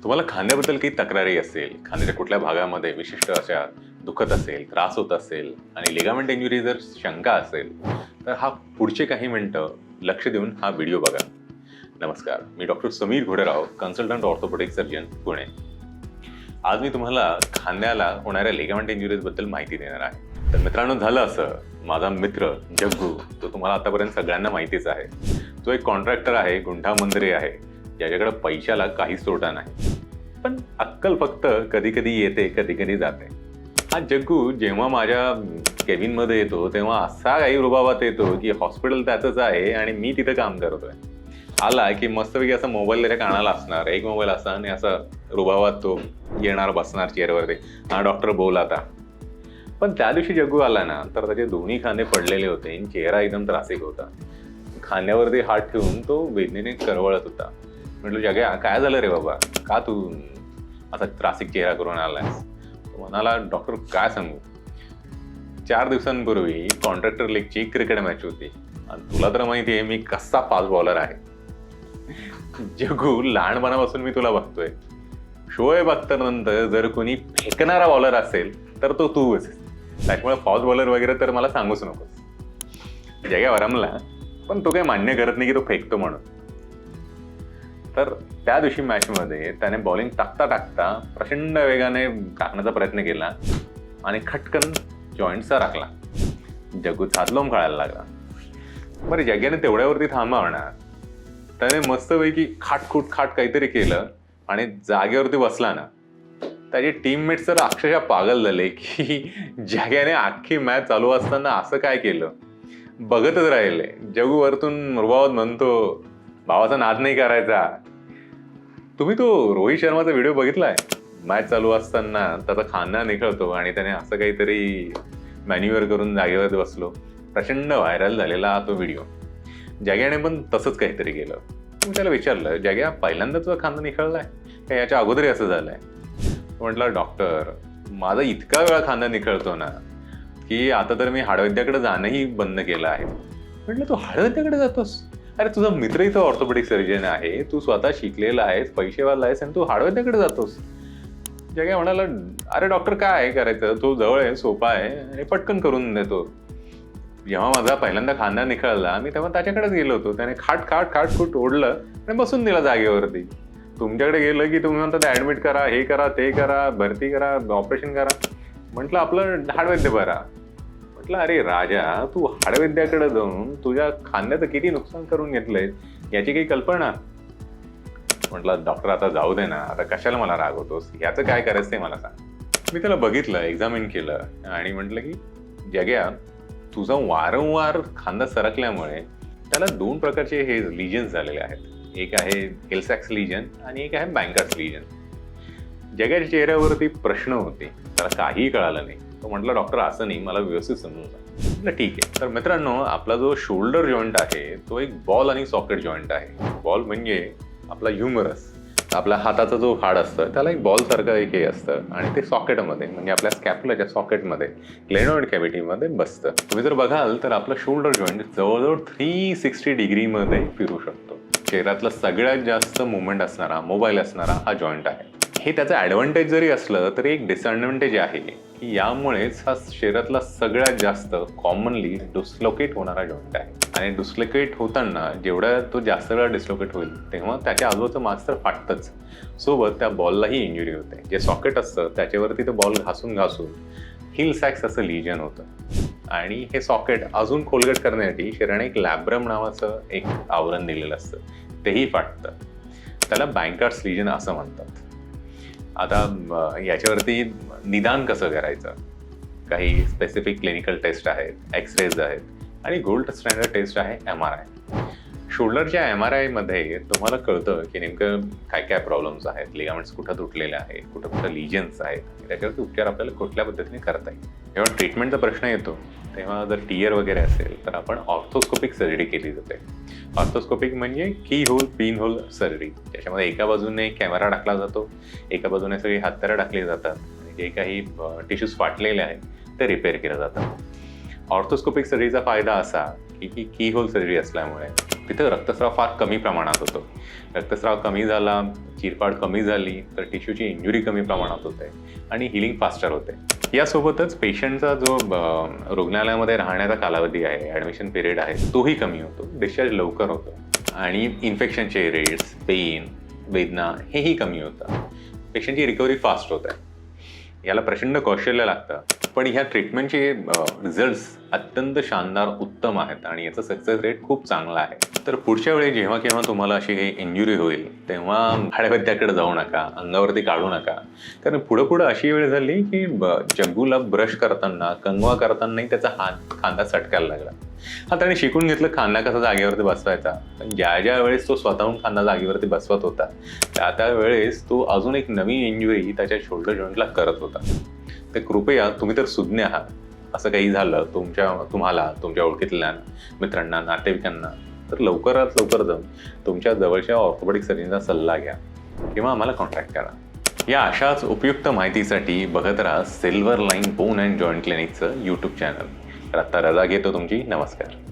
तुम्हाला खांद्याबद्दल काही तक्रारी असेल, खांद्याच्या कुठल्या भागामध्ये विशिष्ट अशा दुखत असेल, त्रास होत असेल आणि लिगामेंट इंजुरी जर शंका असेल, तर हा पुढचे काही मिनिटं लक्ष देऊन हा व्हिडिओ बघा. नमस्कार, मी doctor Sameer Ghoderao, consultant orthopaedic surgeon, Pune. आज मी तुम्हाला खांद्याला होणाऱ्या लिगामेंट इंजुरीजबद्दल माहिती देणार आहे. तर मित्रांनो, झालं असं, माझा मित्र जग्गू, तो तुम्हाला आतापर्यंत सगळ्यांना माहितीच आहे. तो एक कॉन्ट्रॅक्टर आहे, गुंठा मंदिरे आहे, ज्याच्याकडे पैशाला काहीच तोटा नाही. पण अक्कल फक्त कधी कधी येते, कधी कधी जाते. हा जग्गू जेव्हा माझ्या केबिनमध्ये येतो तेव्हा असा काही रुबाबात येतो की हॉस्पिटल त्याचंच आहे आणि मी तिथं काम करतोय. आला की मस्तपैकी असा मोबाईल त्याच्या कानाला असणार, एक मोबाईल असणार आणि असा रुबाबात तो येणार, बसणार चेअरवरती. हा डॉक्टर बोल आता. पण त्या दिवशी जग्गू आला ना, तर त्याचे दोन्ही खांदे पडलेले होते आणि चेहरा एकदम त्रासिक होता. खांद्यावरती हात ठेवून तो वेदनेने करवळत होता. म्हटलं, जग्या काय झालं रे बाबा, का तू असा त्रासिक चेहरा करून आलायस? तो म्हणाला, डॉक्टर काय सांगू, 4 दिवसांपूर्वी कॉन्ट्रॅक्टर लीगची क्रिकेट मॅच होती आणि तुला तर माहिती आहे मी कसा फास्ट बॉलर आहे. जग्गू, लहानपणापासून मी तुला बघतोय. शोएब अख्तर नंतर जर कोणी फेकणारा बॉलर असेल तर तो तू असेल. त्याच्यामुळे फास्ट बॉलर वगैरे तर मला सांगूच नकोस. जग्या वरमला, पण तो काही मान्य करत नाही की तो फेकतो म्हणून. तर त्या दिवशी मॅचमध्ये त्याने बॉलिंग टाकता टाकता प्रचंड वेगाने टाकण्याचा प्रयत्न केला आणि खटकन जॉईंटचा राखला. जग्गू छातलोम खेळायला लागला. बरं, जग्याने तेवढ्यावरती थांबवणार. त्याने मस्तपैकी खाटखूट काहीतरी केलं आणि जागेवरती बसला ना, त्याचे टीममेट्स तर अक्षरशः पागल झाले की जग्याने अख्खी मॅच चालू असताना असं काय केलं. बघतच राहिले. जग्गू वरतून रुबावत म्हणतो, भावाचा नाद नाही करायचा. तुम्ही तो रोहित शर्माचा व्हिडिओ बघितलाय? मॅच चालू असताना त्याचा खांदा निखळतो आणि त्याने असं काहीतरी मॅन्युअर करून जागेवर बसलो. प्रचंड व्हायरल झालेला तो व्हिडिओ. जग्याने पण तसंच काहीतरी केलं. मी त्याला विचारलं, जग्या, पहिल्यांदा तुझा खांदा निखळलाय का याच्या अगोदरही असं झालंय? म्हटलं, डॉक्टर, माझा इतका वेळा खांदा निखळतो ना की आता तर मी हाडवैद्याकडे जाणंही बंद केलं आहे. म्हटलं, तू हाडवैद्याकडे जातोस? अरे, तुझा मित्र इथं ऑर्थोपेडिक सर्जन आहे, तू स्वतः शिकलेला आहेस, पैसेवाला आहेस आणि तू हाडवैद्याकडे जातोस. जग्या म्हणाला, अरे डॉक्टर, काय आहे करायचं, तो जवळ आहे, सोपा आहे आणि पटकन करून देतो. जेव्हा माझा पहिल्यांदा खांदा निखळला मी तेव्हा त्याच्याकडेच गेलो होतो. त्याने खाटखूट ओढलं आणि बसून दिला जागेवरती. तुमच्याकडे गेलं की तुम्ही म्हणता ऍडमिट करा, हे करा, ते करा, भरती करा, ऑपरेशन करा. म्हटलं, आपलं हाडवैद्य बरा. म्हटलं, अरे राजा, तू हाडवैद्याकडे जाऊन तुझ्या खांद्याचं किती नुकसान करून घेतलंय याची काही कल्पना? म्हटलं, डॉक्टर, आता जाऊ दे ना, आता कशाला मला रागवतोस, ह्याचं काय करायचं ते मला सांग. मी त्याला बघितलं, एक्झामिन केलं आणि म्हटलं की जग्या, तुझा वारंवार खांदा सरकल्यामुळे त्याला 2 प्रकारचे हे लिजन्स झालेले आहेत. एक आहे हिल-सॅक्स लिजन आणि एक आहे बँकर्स लिजन. जग्याच्या चेहऱ्यावरती प्रश्न होते, त्याला काहीही कळालं नाही. तो म्हटलं, डॉक्टर, असं नाही, मला व्यवस्थित समजून सांग. म्हटलं, ठीक आहे. तर मित्रांनो, आपला जो शोल्डर जॉईंट आहे तो एक बॉल आणि सॉकेट जॉईंट आहे. बॉल म्हणजे आपला ह्युमरस, आपल्या हाताचा जो हाड असतं त्याला एक बॉलसारखं एक हे असतं आणि ते सॉकेटमध्ये म्हणजे आपल्या स्कॅप्युलाच्या सॉकेटमध्ये, ग्लेनोइड कॅव्हिटीमध्ये बसतं. तुम्ही जर बघाल तर आपलं शोल्डर जॉईंट जवळजवळ 360 डिग्रीमध्ये फिरू शकतो. शरीरातला सगळ्यात जास्त मुवमेंट असणारा, मोबाईल असणारा हा जॉईंट आहे. हे त्याचं ॲडव्हान्टेज जरी असलं तरी एक डिसएडव्हान्टेज आहे की यामुळेच हा शरीरातला सगळ्यात जास्त कॉमनली डिस्लोकेट होणारा जॉईंट आहे. आणि डिस्लोकेट होताना जेवढा तो जास्त वेळा डिस्लोकेट होईल तेव्हा त्याच्या आजूबाजूचं मांस तर फाटतंच, सोबत त्या बॉललाही इंजुरी होते. जे सॉकेट असतं त्याच्यावरती तो बॉल घासून हिल-सॅक्स असं लिजन होतं आणि हे सॉकेट अजून खोलगट करण्यासाठी शरीराने एक लॅब्रम नावाचं एक आवरण दिलेलं असतं, तेही फाटतं. त्याला बँकर्स लिजन असं म्हणतात. आता याच्यावरती निदान कसं करायचं? काही स्पेसिफिक क्लिनिकल टेस्ट आहेत, एक्सरेज आहेत आणि गोल्ड स्टँडर्ड टेस्ट आहे MRI. शोल्डरच्या MRIमध्ये तुम्हाला कळतं की नेमकं काय काय प्रॉब्लेम्स आहेत, लिगामेंट्स कुठं तुटलेले आहेत, कुठं लिजन्स आहेत आणि त्याच्यावरती उपचार आपल्याला कुठल्या पद्धतीने करता येईल. जेव्हा ट्रीटमेंटचा प्रश्न येतो तेव्हा जर टीयर वगैरे असेल तर आपण ऑर्थोस्कोपिक सर्जरी केली जाते. ऑर्थोस्कोपिक म्हणजे की होल, पिन होल सर्जरी. त्याच्यामध्ये एका बाजूने कॅमेरा टाकला जातो, एका बाजूने सगळी हातकरं टाकली जातात आणि जे काही टिश्यूज फाटलेले आहेत ते रिपेअर केले जातात. ऑर्थोस्कोपिक सर्जरीचा फायदा असा ही की होल सर्जरी असल्यामुळे तिथं रक्तस्राव फार कमी प्रमाणात होतो. रक्तस्राव कमी झाला, चिरफाड कमी झाली तर टिश्यूची इंजुरी कमी प्रमाणात होते आणि हिलिंग फास्टर होते. यासोबतच पेशंटचा जो रुग्णालयामध्ये राहण्याचा कालावधी आहे, ॲडमिशन पिरियड आहे, तोही कमी होतो. डिस्चार्ज लवकर होतो आणि इन्फेक्शनचे रेट्स, पेन, वेदना हेही कमी होतं. पेशंटची रिकव्हरी फास्ट होत आहे. याला प्रचंड कौशल्य लागतं, पण ह्या ट्रीटमेंटचे रिझल्ट्स अत्यंत शानदार उत्तम आहेत आणि याचा सक्सेस रेट खूप चांगला आहे. तर पुढच्या वेळी जेव्हा केव्हा तुम्हाला अशी काही इंजुरी होईल तेव्हा हाडवैद्याकडे जाऊ नका, अंगावरती काढू नका. कारण पुढं अशी वेळ झाली की जग्गूला ब्रश करताना, कंगवा करतानाही त्याचा खांदा सटकायला लागला. त्याने शिकून घेतलं खांदा कसा जागेवरती बसवायचा, पण ज्या वेळेस तो स्वतःहून खांदा जागेवरती बसवत होता त्या वेळेस तो अजून एक नवीन इंजुरी त्याच्या शोल्डर जॉईंटला करत होता. तर कृपया तुम्ही तर सुज्ञ आहात, असं काही झालं तुम्हाला तुमच्या ओळखीतल्या मित्रांना, नातेवाईकांना, तर लवकरात लवकर जाऊन तुमच्या जवळच्या ऑर्थोपेडिक सर्जनचा सल्ला घ्या किंवा आम्हाला कॉन्टॅक्ट करा. या अशाच उपयुक्त माहितीसाठी बघत राहा silver line bone and joint क्लिनिकचं यूट्यूब चॅनल. तर आता रजा घेतो तुमची. नमस्कार.